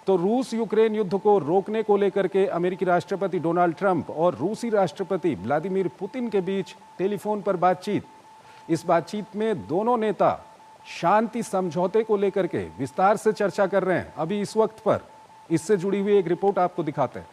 तो रूस यूक्रेन युद्ध को रोकने को लेकर के अमेरिकी राष्ट्रपति डोनाल्ड ट्रंप और रूसी राष्ट्रपति व्लादिमीर पुतिन के बीच टेलीफोन पर बातचीत। इस बातचीत में दोनों नेता शांति समझौते को लेकर के विस्तार से चर्चा कर रहे हैं अभी इस वक्त पर। इससे जुड़ी हुई एक रिपोर्ट आपको दिखाते हैं।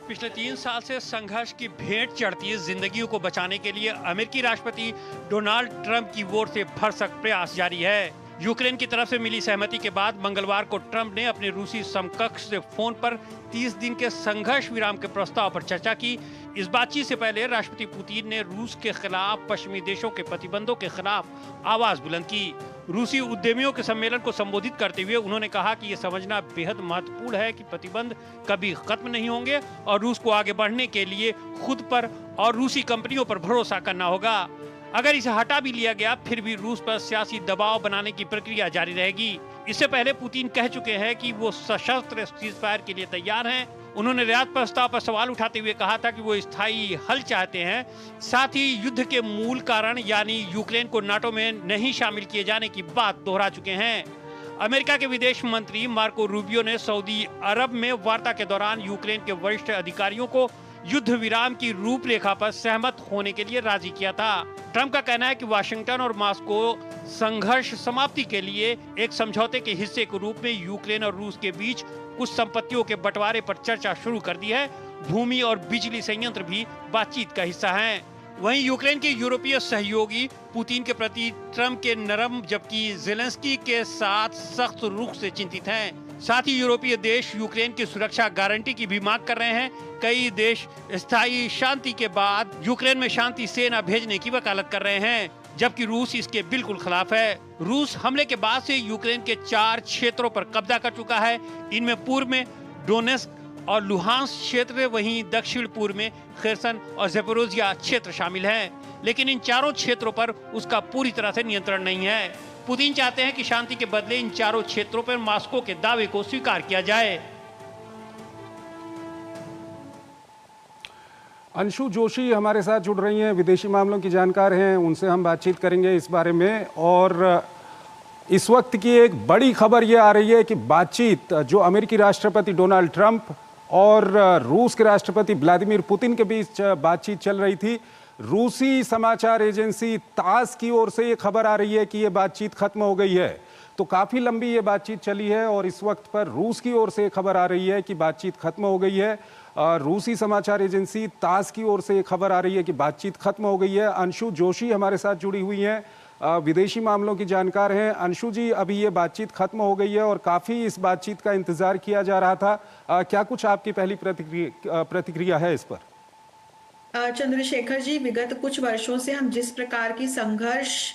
पिछले 3 साल से संघर्ष की भेंट चढ़ती जिंदगियों को बचाने के लिए अमेरिकी राष्ट्रपति डोनाल्ड ट्रंप की ओर से भरसक प्रयास जारी है। यूक्रेन की तरफ से मिली सहमति के बाद मंगलवार को ट्रंप ने अपने रूसी समकक्ष से फोन पर 30 दिन के संघर्ष विराम के प्रस्ताव पर चर्चा की। इस बातचीत से पहले राष्ट्रपति पुतिन ने रूस के खिलाफ पश्चिमी देशों के प्रतिबंधों के खिलाफ आवाज बुलंद की। रूसी उद्यमियों के सम्मेलन को संबोधित करते हुए उन्होंने कहा कि ये समझना बेहद महत्वपूर्ण है कि प्रतिबंध कभी खत्म नहीं होंगे और रूस को आगे बढ़ने के लिए खुद पर और रूसी कंपनियों पर भरोसा करना होगा। अगर इसे हटा भी लिया गया फिर भी रूस पर सियासी दबाव बनाने की प्रक्रिया जारी रहेगी। इससे पहले पुतिन कह चुके हैं कि वो सशस्त्र सीज़फायर के लिए तैयार हैं। उन्होंने रियाद प्रस्ताव पर सवाल उठाते हुए कहा था कि वो स्थायी हल चाहते हैं। साथ ही युद्ध के मूल कारण यानी यूक्रेन को नाटो में नहीं शामिल किए जाने की बात दोहरा चुके हैं। अमेरिका के विदेश मंत्री मार्को रूबियो ने सऊदी अरब में वार्ता के दौरान यूक्रेन के वरिष्ठ अधिकारियों को युद्ध विराम की रूपरेखा पर सहमत होने के लिए राजी किया था। ट्रंप का कहना है कि वाशिंगटन और मॉस्को संघर्ष समाप्ति के लिए एक समझौते के हिस्से के रूप में यूक्रेन और रूस के बीच कुछ संपत्तियों के बंटवारे पर चर्चा शुरू कर दी है। भूमि और बिजली संयंत्र भी बातचीत का हिस्सा हैं। वहीं यूक्रेन के यूरोपीय सहयोगी पुतिन के प्रति ट्रंप के नरम जबकि जेलेंस्की के साथ सख्त रुख से चिंतित हैं। साथ ही यूरोपीय देश यूक्रेन की सुरक्षा गारंटी की भी मांग कर रहे हैं। कई देश स्थायी शांति के बाद यूक्रेन में शांति सेना भेजने की वकालत कर रहे हैं, जबकि रूस इसके बिल्कुल खिलाफ है। रूस हमले के बाद से यूक्रेन के 4 क्षेत्रों पर कब्जा कर चुका है। इनमें पूर्व में डोनेस्क और लुहांस्क क्षेत्र, वहीं दक्षिण पूर्व में खेरसन और ज़ेपोरोजिया क्षेत्र शामिल हैं। लेकिन इन चारों क्षेत्रों पर उसका पूरी तरह से नियंत्रण नहीं है। पुतिन चाहते हैं कि शांति के बदले इन चारों क्षेत्रों पर मॉस्को के दावे को स्वीकार किया जाए। अंशु जोशी हमारे साथ जुड़ रही हैं, विदेशी मामलों की जानकार हैं, उनसे हम बातचीत करेंगे इस बारे में। और इस वक्त की एक बड़ी खबर ये आ रही है कि बातचीत जो अमेरिकी राष्ट्रपति डोनाल्ड ट्रंप और रूस के राष्ट्रपति व्लादिमीर पुतिन के बीच बातचीत चल रही थी, रूसी समाचार एजेंसी तास की ओर से ये खबर आ रही है कि ये बातचीत खत्म हो गई है। तो काफ़ी लंबी ये बातचीत चली है और इस वक्त पर रूस की ओर से खबर आ रही है कि बातचीत खत्म हो गई है। रूसी समाचार एजेंसी तास की ओर से ये खबर आ रही है कि बातचीत खत्म हो गई है। अंशु जोशी हमारे साथ जुड़ी हुई हैं, विदेशी मामलों की जानकार हैं। अंशु जी, अभी ये बातचीत खत्म हो गई है और काफ़ी इस बातचीत का इंतजार किया जा रहा था। क्या कुछ आपकी पहली प्रतिक्रिया है इस पर? चंद्रशेखर जी, विगत कुछ वर्षों से हम जिस प्रकार की संघर्ष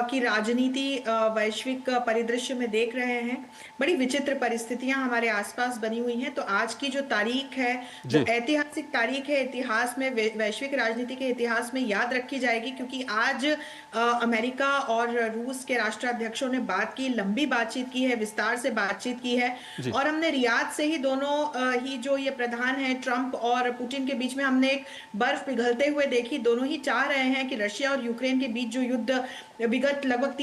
की राजनीति वैश्विक परिदृश्य में देख रहे हैं, बड़ी विचित्र परिस्थितियां हमारे आसपास बनी हुई हैं। तो आज की जो तारीख है वो ऐतिहासिक तारीख है, इतिहास में, वैश्विक राजनीति के इतिहास में याद रखी जाएगी, क्योंकि आज अमेरिका और रूस के राष्ट्राध्यक्षों ने बात की, लंबी बातचीत की है, विस्तार से बातचीत की है। और हमने रियाद से ही दोनों ही जो ये प्रधान है ट्रंप और पुतिन के बीच में हमने एक बर्फ पिघलते हुए देखी। दोनों ही चाह रहे हैं कि रशिया और यूक्रेन के बीच जो युद्ध विगत लगभग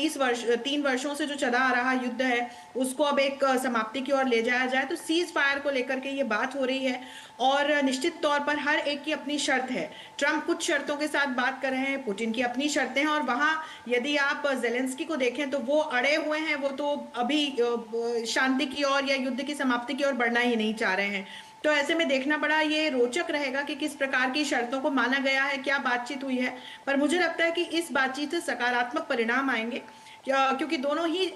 3 वर्षों से जो चला आ रहा युद्ध है उसको अब एक समाप्ति की ओर ले जाया जाए। तो सीज फायर को लेकर के ये बात हो रही है और निश्चित तौर पर हर एक की अपनी शर्त है। ट्रंप कुछ शर्तों के साथ बात कर रहे हैं, पुतिन की अपनी शर्तें हैं। और वहां यदि आप जेलेंस्की को देखें तो वो अड़े हुए हैं, वो तो अभी शांति की ओर या युद्ध की समाप्ति की ओर बढ़ना ही नहीं चाह रहे हैं। तो ऐसे में देखना बड़ा ये रोचक रहेगा कि किस प्रकार की शर्तों को माना गया है, क्या बातचीत हुई है। पर मुझे लगता है कि इस बातचीत से सकारात्मक परिणाम आएंगे, क्योंकि दोनों ही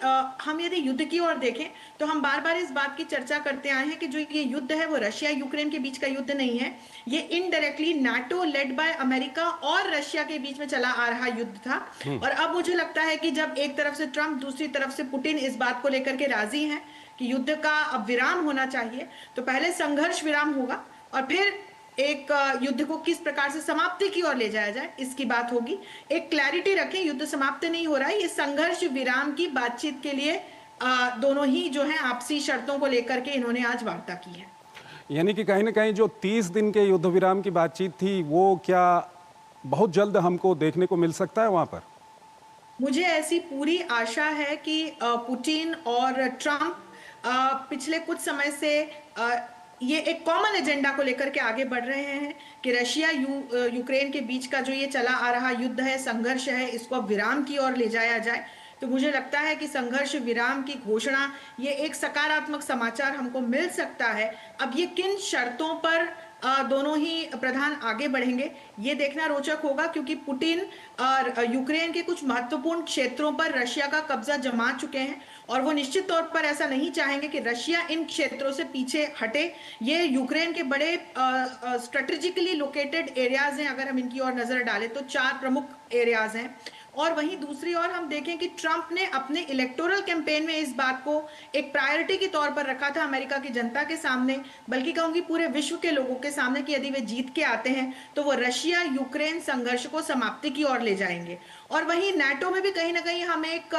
हम यदि युद्ध की ओर देखें तो हम बार बार इस बात की चर्चा करते आए हैं कि जो ये युद्ध है वो रशिया यूक्रेन के बीच का युद्ध नहीं है, ये indirectly NATO led by America और रशिया के बीच में चला आ रहा युद्ध था। और अब मुझे लगता है कि जब एक तरफ से ट्रंप, दूसरी तरफ से पुतिन इस बात को लेकर के राजी हैं कि युद्ध का अब विराम होना चाहिए, तो पहले संघर्ष विराम होगा और फिर एक युद्ध को किस प्रकार से समाप्ति की ओर ले जाया जाए इसकी बात होगी। एक क्लैरिटी रखें, युद्ध समाप्त नहीं हो रहा है, ये संघर्ष विराम की बातचीत के लिए दोनों ही जो है आपसी शर्तों को लेकर के इन्होंने आज वार्ता की है। यानी कि कहीं ना कहीं जो 30 दिन के युद्ध विराम की बातचीत थी वो क्या बहुत जल्द हमको देखने को मिल सकता है वहां पर? मुझे ऐसी पूरी आशा है कि पुतिन और ट्रम्प पिछले कुछ समय से ये एक कॉमन एजेंडा को लेकर के आगे बढ़ रहे हैं कि रशिया यूक्रेन के बीच का जो ये चला आ रहा युद्ध है, संघर्ष है, इसको अब विराम की ओर ले जाया जाए। तो मुझे लगता है कि संघर्ष विराम की घोषणा, ये एक सकारात्मक समाचार हमको मिल सकता है। अब ये किन शर्तों पर दोनों ही प्रधान आगे बढ़ेंगे, ये देखना रोचक होगा, क्योंकि पुतिन और यूक्रेन के कुछ महत्वपूर्ण क्षेत्रों पर रशिया का कब्जा जमा चुके हैं और वो निश्चित तौर पर ऐसा नहीं चाहेंगे कि रशिया इन क्षेत्रों से पीछे हटे। ये यूक्रेन के बड़े स्ट्रेटेजिकली लोकेटेड एरियाज हैं। अगर हम इनकी ओर नजर डालें तो 4 प्रमुख एरियाज हैं। और वहीं दूसरी ओर हम देखें कि ट्रंप ने अपने इलेक्टोरल कैंपेन में इस बात को एक प्रायोरिटी के तौर पर रखा था अमेरिका की जनता के सामने, बल्कि कहूंगी पूरे विश्व के लोगों के सामने, कि यदि वे जीत के आते हैं तो वो रशिया यूक्रेन संघर्ष को समाप्ति की ओर ले जाएंगे। और वहीं नाटो में भी कहीं ना कहीं हम एक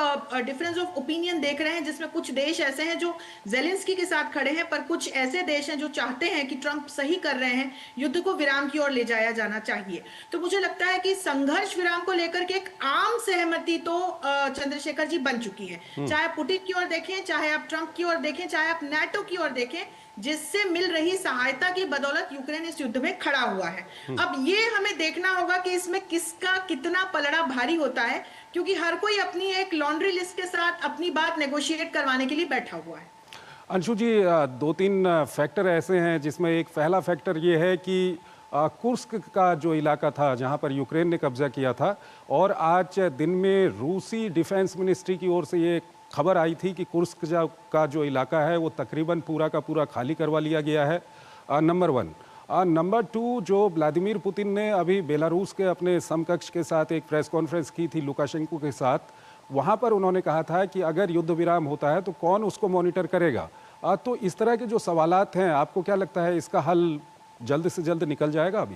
डिफरेंस ऑफ ओपिनियन देख रहे हैं, जिसमें कुछ देश ऐसे हैं जो जेलेंस्की के साथ खड़े हैं, पर कुछ ऐसे देश हैं जो चाहते हैं कि ट्रंप सही कर रहे हैं, युद्ध को विराम की ओर ले जाया जाना चाहिए। तो मुझे लगता है कि संघर्ष विराम को लेकर के एक आम सहमति तो चंद्रशेखर जी बन चुकी है। चाहे आप पुतिन की ओर देखें, चाहे आप ट्रंप की ओर देखें, चाहे आप नाटो की ओर देखें, जिससे मिल रही सहायता की बदौलत यूक्रेन इस युद्ध में खड़ा हुआ है। अब ये हमें देखना होगा कि इसमें किसका कितना पलड़ा भारी होता है, क्योंकि हर कोई अपनी एक लॉन्ड्री लिस्ट के साथ अपनी बात नेगोशिएट करवाने के लिए बैठा हुआ है। अंशु जी, 2-3 फैक्टर ऐसे हैं जिसमें एक पहला फैक्टर ये है कि कुर्स्क का जो इलाका था जहां पर यूक्रेन ने कब्जा किया था, और आज दिन में रूसी डिफेंस मिनिस्ट्री की ओर से ये खबर आई थी कि कुर्स्क का जो इलाका है वो तकरीबन पूरा का पूरा खाली करवा लिया गया है। नंबर 1। नंबर 2, जो व्लादिमीर पुतिन ने अभी बेलारूस के अपने समकक्ष के साथ एक प्रेस कॉन्फ्रेंस की थी लुकाशेंको के साथ, वहाँ पर उन्होंने कहा था कि अगर युद्ध विराम होता है तो कौन उसको मॉनिटर करेगा। तो इस तरह के जो सवालात हैं, आपको क्या लगता है इसका हल जल्द से जल्द निकल जाएगा अभी?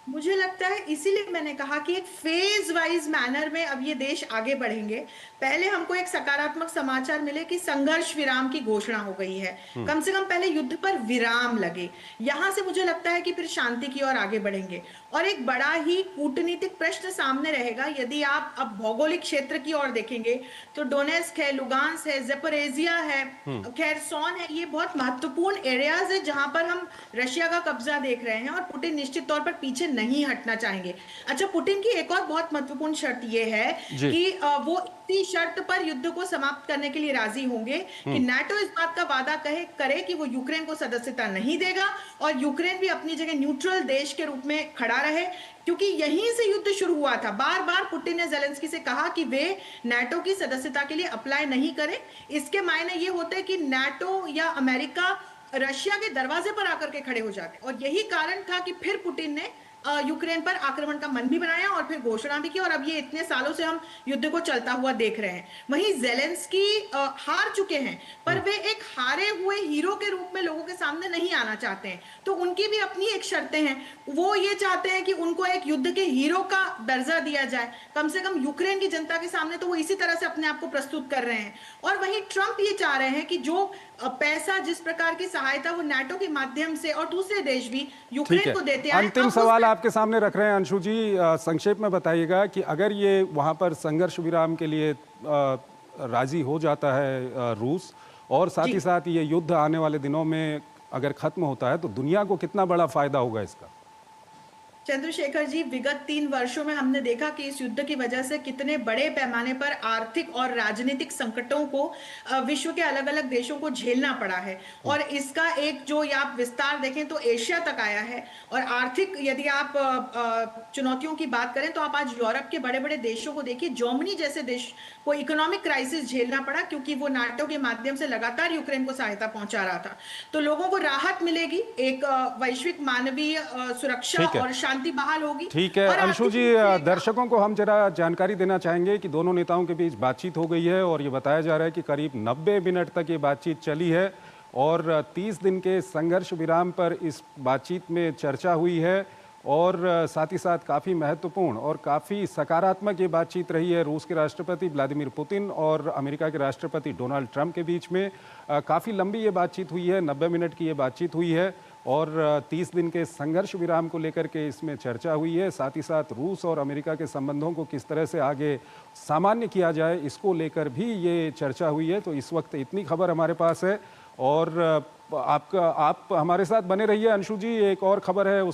मुझे लगता है इसीलिए मैंने कहा कि एक फेज वाइज मैनर में अब ये देश आगे बढ़ेंगे। पहले हमको एक सकारात्मक समाचार मिले कि संघर्ष विराम की घोषणा हो गई है, कम से कम पहले युद्ध पर विराम लगे। यहां से मुझे लगता है कि फिर शांति की ओर आगे बढ़ेंगे। और एक बड़ा ही कूटनीतिक प्रश्न सामने रहेगा, यदि आप अब भौगोलिक क्षेत्र की ओर देखेंगे तो डोनेस्क है, लुगांस है, ज़ेपोरिज़िया है, खेरसोन है, ये बहुत महत्वपूर्ण एरियाज है जहां पर हम रशिया का कब्जा देख रहे हैं और पुतिन निश्चित तौर पर पीछे नहीं हटना चाहेंगे। अच्छा, पुतिन की एक और बहुत महत्वपूर्ण शर्त यह है कि वो इसी शर्त पर युद्ध को समाप्त करने के लिए राजी होंगे कि नाटो इस बात का वादा करे कि वो यूक्रेन को सदस्यता नहीं देगा और यूक्रेन भी अपनी जगह न्यूट्रल देश के रूप में खड़ा रहे, क्योंकि यहीं से युद्ध शुरू हुआ था। बार बार पुतिन ने जेलेंस्की से कहा कि वे नाटो की सदस्यता के लिए अप्लाई नहीं करें। इसके मायने ये होते कि नाटो या अमेरिका रशिया के दरवाजे पर आकर के खड़े हो जाते, और यही कारण था कि फिर पुतिन ने यूक्रेन पर आक्रमण का मन भी बनाया और फिर घोषणा भी की, और अब ये इतने सालों से हम युद्ध को चलता हुआ देख रहे हैं। वहीं जेलेंस्की हार चुके हैं, पर वे एक हारे हुए हीरो के रूप में लोगों के सामने नहीं आना चाहते हैं, तो उनकी भी अपनी एक शर्तें हैं। वो ये चाहते हैं कि उनको एक युद्ध के हीरो का दर्जा दिया जाए, कम से कम यूक्रेन की जनता के सामने तो वो इसी तरह से अपने आप को प्रस्तुत कर रहे हैं। और वहीं ट्रंप ये चाह रहे हैं कि जो पैसा, जिस प्रकार की सहायता वो नाटो के माध्यम से और दूसरे देश भी यूक्रेन को देते हैं। अंतिम सवाल आपके सामने रख रहे हैं अंशु जी, संक्षेप में बताइएगा कि अगर ये वहां पर संघर्ष विराम के लिए राजी हो जाता है रूस, और साथ ही साथ ये युद्ध आने वाले दिनों में अगर खत्म होता है, तो दुनिया को कितना बड़ा फायदा होगा इसका? चंद्रशेखर जी, विगत 3 वर्षों में हमने देखा कि इस युद्ध की वजह से कितने बड़े पैमाने पर आर्थिक और राजनीतिक संकटों को विश्व के अलग अलग देशों को झेलना पड़ा है। और इसका एक जो आप विस्तार देखें तो एशिया तक आया है। और आर्थिक यदि आप चुनौतियों की बात करें तो आप आज यूरोप के बड़े बड़े देशों को देखिए, जर्मनी जैसे देश को इकोनॉमिक क्राइसिस झेलना पड़ा क्योंकि वो नाटो के माध्यम से लगातार यूक्रेन को सहायता पहुंचा रहा था। तो लोगों को राहत मिलेगी, एक वैश्विक मानवीय सुरक्षा और शांति बहाल होगी। ठीक है अंशु जी, दर्शकों को हम जरा जानकारी देना चाहेंगे कि दोनों नेताओं के बीच बातचीत हो गई है और ये बताया जा रहा है कि करीब 90 मिनट तक ये बातचीत चली है और 30 दिन के संघर्ष विराम पर इस बातचीत में चर्चा हुई है। और साथ ही साथ काफ़ी महत्वपूर्ण और काफ़ी सकारात्मक ये बातचीत रही है रूस के राष्ट्रपति व्लादिमीर पुतिन और अमेरिका के राष्ट्रपति डोनाल्ड ट्रंप के बीच में। काफ़ी लंबी ये बातचीत हुई है, 90 मिनट की ये बातचीत हुई है और 30 दिन के संघर्ष विराम को लेकर के इसमें चर्चा हुई है। साथ ही साथ रूस और अमेरिका के संबंधों को किस तरह से आगे सामान्य किया जाए, इसको लेकर भी ये चर्चा हुई है। तो इस वक्त इतनी खबर हमारे पास है और आप हमारे साथ बने रहिए। अंशु जी, एक और खबर है